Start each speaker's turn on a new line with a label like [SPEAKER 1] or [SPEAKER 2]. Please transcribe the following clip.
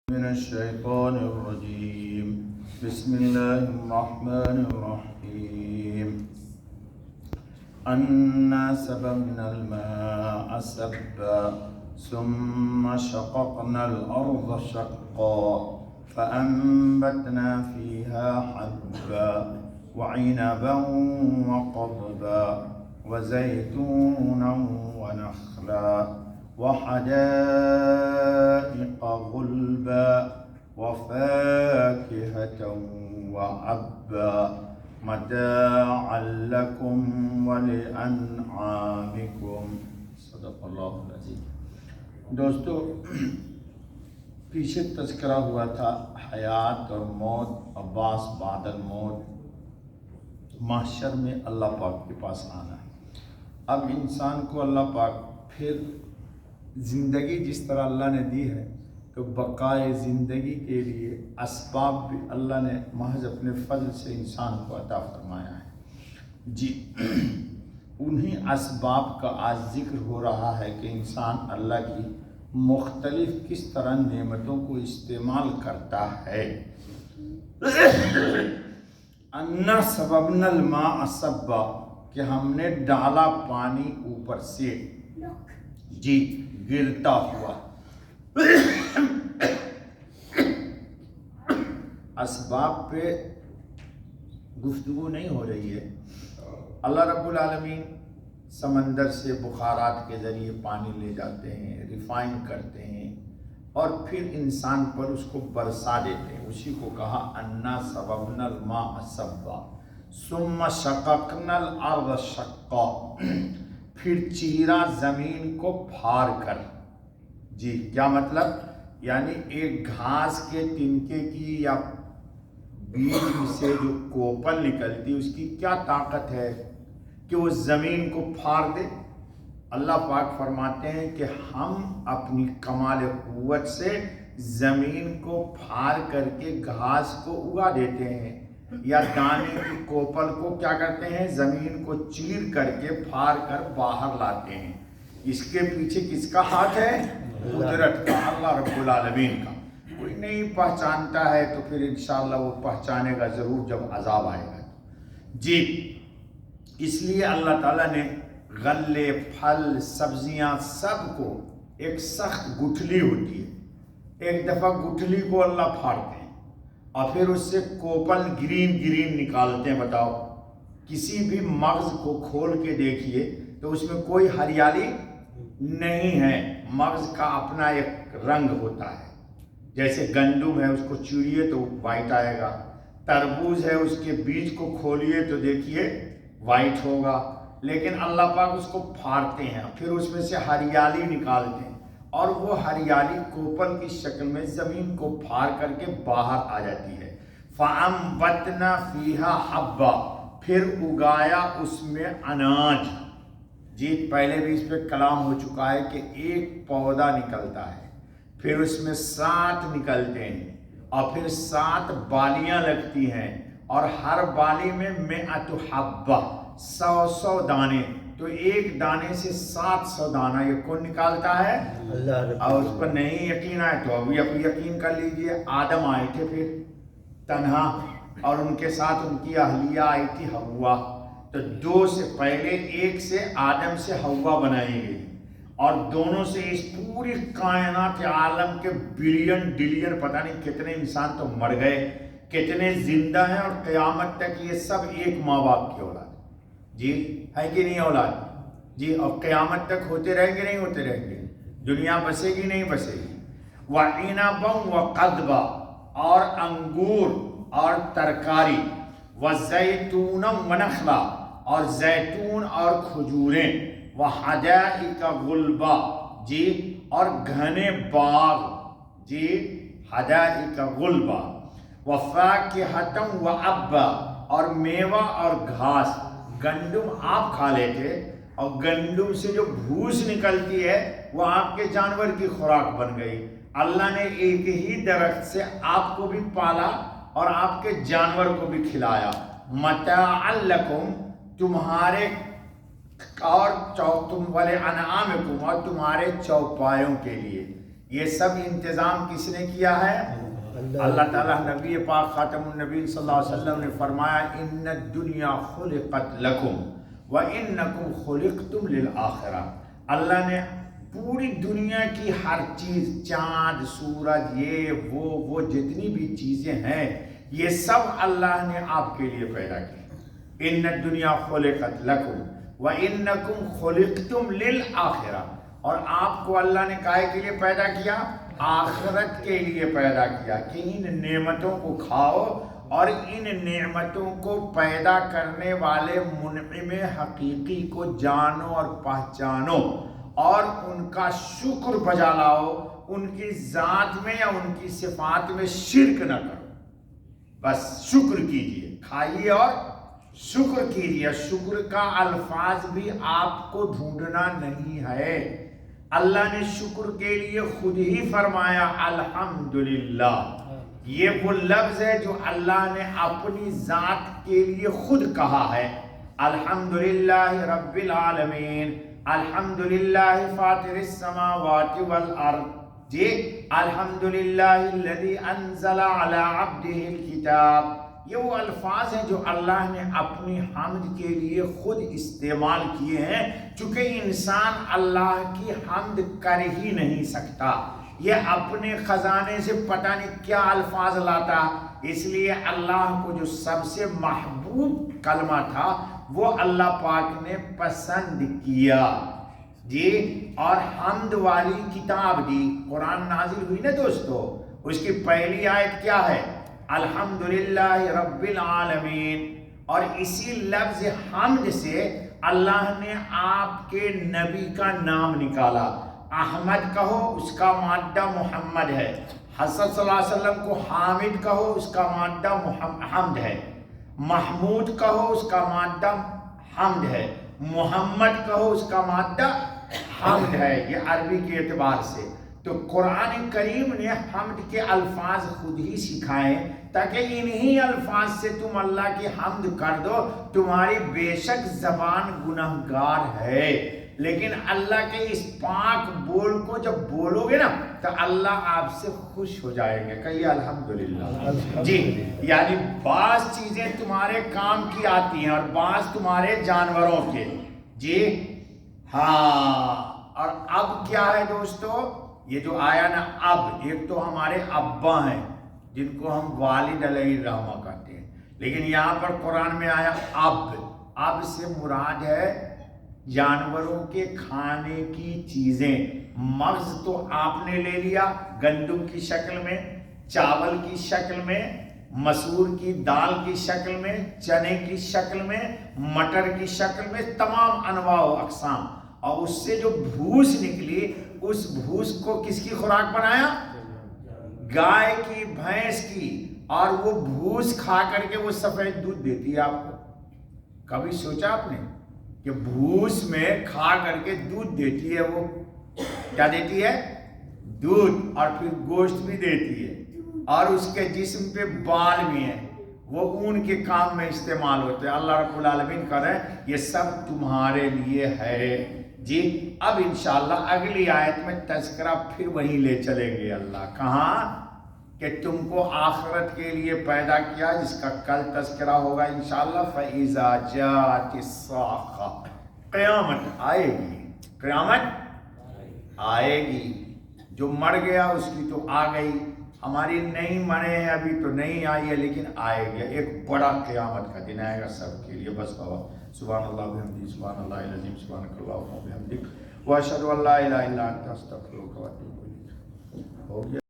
[SPEAKER 1] من الشيطان الرجيم بسم الله الرحمن الرحيم أنا سببنا الماء سبا ثم شققنا الأرض شقا فأنبتنا فيها حبا وعنبا وقضبا وزيتونا ونخلا وحدائق غلبا وفاكهة وعبا متاعا لكم ولأنعامكم صدق اللہ العظیم۔ دوستو، پیچھے تذکرہ ہوا تھا حیات اور موت اور بعث بعد الموت، محشر میں اللہ پاک کے پاس آنا ہے۔ اب انسان کو اللہ پاک پھر زندگی جس طرح اللہ نے دی ہے تو بقائے زندگی کے لیے اسباب بھی اللہ نے محض اپنے فضل سے انسان کو عطا فرمایا ہے۔ جی انہی اسباب کا آج ذکر ہو رہا ہے کہ انسان اللہ کی مختلف کس طرح نعمتوں کو استعمال کرتا ہے۔ انا سببنا الماء سبا، کہ ہم نے ڈالا پانی اوپر سے جی گرتا ہوا۔ اسباب پہ گفتگو نہیں ہو رہی ہے۔ اللہ رب العالمین سمندر سے بخارات کے ذریعے پانی لے جاتے ہیں، ریفائن کرتے ہیں اور پھر انسان پر اس کو برسا دیتے ہیں۔ اسی کو کہا انا سببنا الماء سبا ثم شققنا الارض شقا، پھر چیرا زمین کو پھاڑ کر۔ جی کیا مطلب؟ یعنی ایک گھاس کے تنکے کی یا بیج سے جو کوپل نکلتی اس کی کیا طاقت ہے کہ وہ زمین کو پھاڑ دے؟ اللہ پاک فرماتے ہیں کہ ہم اپنی کمال قوت سے زمین کو پھاڑ کر کے گھاس کو اگا دیتے ہیں، یا دانے کی کوپل کو کیا کرتے ہیں؟ زمین کو چیر کر کے پھاڑ کر باہر لاتے ہیں۔ اس کے پیچھے کس کا ہاتھ ہے؟ قدرت کا، اللہ رب العالمین کا۔ کوئی نہیں پہچانتا ہے تو پھر انشاءاللہ وہ پہچانے گا ضرور جب عذاب آئے گا۔ جی اس لیے اللہ تعالیٰ نے غلے، پھل، سبزیاں سب کو ایک سخت گٹھلی ہوتی ہے، ایک دفعہ گٹھلی کو اللہ پھاڑتے ہیں اور پھر اس سے کوپل گرین نکالتے ہیں۔ بتاؤ، کسی بھی مغز کو کھول کے دیکھیے تو اس میں کوئی ہریالی نہیں ہے۔ مغز کا اپنا ایک رنگ ہوتا ہے، جیسے گندم ہے اس کو چیریے تو وائٹ آئے گا، تربوز ہے اس کے بیج کو کھولیے تو دیکھیے وائٹ ہوگا، لیکن اللہ پاک اس کو پھاڑتے ہیں پھر اس میں سے ہریالی نکالتے ہیں اور وہ ہریالی کوپل کی شکل میں زمین کو پھاڑ کر کے باہر آ جاتی ہے۔ فَأَنبَتْنَا فِيهَا حَبًّا، پھر اگایا اس میں اناج۔ جی پہلے بھی اس پہ کلام ہو چکا ہے کہ ایک پودا نکلتا ہے، پھر اس میں 7 نکلتے ہیں اور پھر 7 بالیاں لگتی ہیں اور ہر بالی میں 100 حبہ، 100 دانے، تو ایک دانے سے 700 دانہ یہ کون نکالتا ہے؟ اللہ۔ اور اس پر نہیں یقین آئے تو ابھی یقین کر لیجئے، آدم آئے تھے پھر تنہا اور ان کے ساتھ ان کی اہلیہ آئی تھی حوا، تو 2 سے پہلے ایک سے آدم سے حوا بنائی گئی اور دونوں سے اس پوری کائنات عالم کے بلین پتہ نہیں کتنے انسان تو مر گئے، کتنے زندہ ہیں اور قیامت تک یہ سب ایک ماں باپ کی اولاد جی ہے کہ نہیں اولاد؟ جی اور قیامت تک ہوتے رہیں گے نہیں ہوتے رہیں گے؟ دنیا بسے گی نہیں بسے گی؟ وَعِنَبًا وَقَضْبًا، اور انگور اور ترکاری، وَزَيْتُونًا وَنَخْلًا، اور زیتون اور کھجوریں، وَحَدَائِقَ غُلْبًا، جی اور گھنے باغ، جی حدائق غلبا، وَفَاكِهَةً وَعَبًّا، اور میوہ اور گھاس۔ گندم آپ کھا لیتے اور گندم سے جو بھوس نکلتی ہے وہ آپ کے جانور کی خوراک بن گئی۔ اللہ نے ایک ہی درخت سے آپ کو بھی پالا اور آپ کے جانور کو بھی کھلایا۔ متاعا لکم، تمہارے اور تم والے انعامکم، اور تمہارے چوپایوں کے لیے۔ یہ سب انتظام کس نے کیا ہے؟ اللہ تعالیٰ. نبی پاک خاتم النبی صلی اللہ علیہ وسلم نے فرمایا ان الدنیا خلقت لکم وانکم خلقتم للآخرہ. اللہ نے پوری دنیا کی ہر چیز، چاند، سورج، یہ وہ جتنی بھی چیزیں ہیں، یہ سب اللہ نے آپ کے لیے پیدا کی. ان الدنیا خلقت لکم وانکم خلقتم للآخرہ. اور آپ کو اللہ نے کائے کے لیے پیدا کیا؟ آخرت کے لیے پیدا کیا کہ ان نعمتوں کو کھاؤ اور ان نعمتوں کو پیدا کرنے والے منعم حقیقی کو جانو اور پہچانو اور ان کا شکر بجا لاؤ. ان کی ذات میں یا ان کی صفات میں شرک نہ کرو، بس شکر کیجئے، کھائیے اور شکر کیجئے. شکر کا الفاظ بھی آپ کو ڈھونڈنا نہیں ہے. اللہ نے شکر کے لیے خود ہی فرمایا الحمدللہ. یہ وہ لفظ ہے جو اللہ نے اپنی ذات کے لیے خود کہا ہے. الحمدللہ رب العالمین، الحمدللہ فاطر السماوات والارض. جی الحمدللہ الذی انزل علی عبدہ الکتاب. یہ وہ الفاظ ہیں جو اللہ نے اپنی حمد کے لیے خود استعمال کیے ہیں، چونکہ انسان اللہ کی حمد کر ہی نہیں سکتا. یہ اپنے خزانے سے پتہ نہیں کیا الفاظ لاتا. اس لیے اللہ کو جو سب سے محبوب کلمہ تھا وہ اللہ پاک نے پسند کیا. جی اور حمد والی کتاب دی، قرآن نازل ہوئی نا دوستو. اس کی پہلی آیت کیا ہے؟ الحمدللہ رب العالمین. اور اسی لفظ حمد سے اللہ نے آپ کے نبی کا نام نکالا. احمد کہو، اس کا مادہ محمد ہے. حضرت صلی اللہ علیہ وسلم کو حامد کہو، اس کا مادہ حمد ہے. محمود کہو، اس کا مادہ حمد ہے. محمد کہو، اس کا مادہ حمد ہے. یہ عربی کے اعتبار سے. تو قرآن کریم نے حمد کے الفاظ خود ہی سکھائے تاکہ انہی الفاظ سے تم اللہ کی حمد کر دو. تمہاری بے شک زبان گنہگار ہے، لیکن اللہ کے اس پاک بول کو جب بولو گے نا تو اللہ آپ سے خوش ہو جائیں گے. کہیے الحمدللہ. جی یعنی بعض چیزیں تمہارے کام کی آتی ہیں اور بعض تمہارے جانوروں کے. جی ہاں. اور اب کیا ہے دوستو؟ یہ جو آیا نا اب، ایک تو ہمارے ابا ہیں جن کو ہم والد علیہ الرحمہ کہتے ہیں، لیکن یہاں پر قرآن میں آیا اب. اب سے مراد ہے جانوروں کے کھانے کی چیزیں. مغز تو آپ نے لے لیا گندم کی شکل میں، چاول کی شکل میں، مسور کی دال کی شکل میں، چنے کی شکل میں، مٹر کی شکل میں، تمام انواع و اقسام. اور اس سے جو بھوس نکلی، اس بھوس کو کس کی خوراک بنایا؟ گائے کی، بھینس کی. اور وہ بھوس کھا کر کے وہ سفید دودھ دیتی ہے آپ کو. کبھی سوچا آپ نے کہ بھوس میں کھا کر کے دودھ دیتی ہے؟ وہ کیا دیتی ہے؟ دودھ. اور پھر گوشت بھی دیتی ہے، اور اس کے جسم پہ بال بھی ہیں، وہ اون کے کام میں استعمال ہوتے ہیں. اللہ رب العالمین کہہ رہے ہیں یہ سب تمہارے لیے ہے. جی اب انشاءاللہ اگلی آیت میں تذکرہ پھر وہیں لے چلیں گے. اللہ کہاں کہ تم کو آخرت کے لیے پیدا کیا، جس کا کل تذکرہ ہوگا انشاءاللہ. فَإِذَا جَاءَتِ الصَّاخَّةُ. قیامت آئے گی، قیامت آئے گی. جو مر گیا اس کی تو آ گئی، ہماری نہیں مرے ہیں ابھی تو نہیں آئی ہے، لیکن آئے گا. ایک بڑا قیامت کا دن آئے گا سب کے لیے. بس بابا سبحان اللہ وبحمدہ، سبحان اللہ العظیم، سبحانک اللہم وبحمدک، واشہد ان لا الہ الا انت استغفرک واتوب الیک. ہو گیا.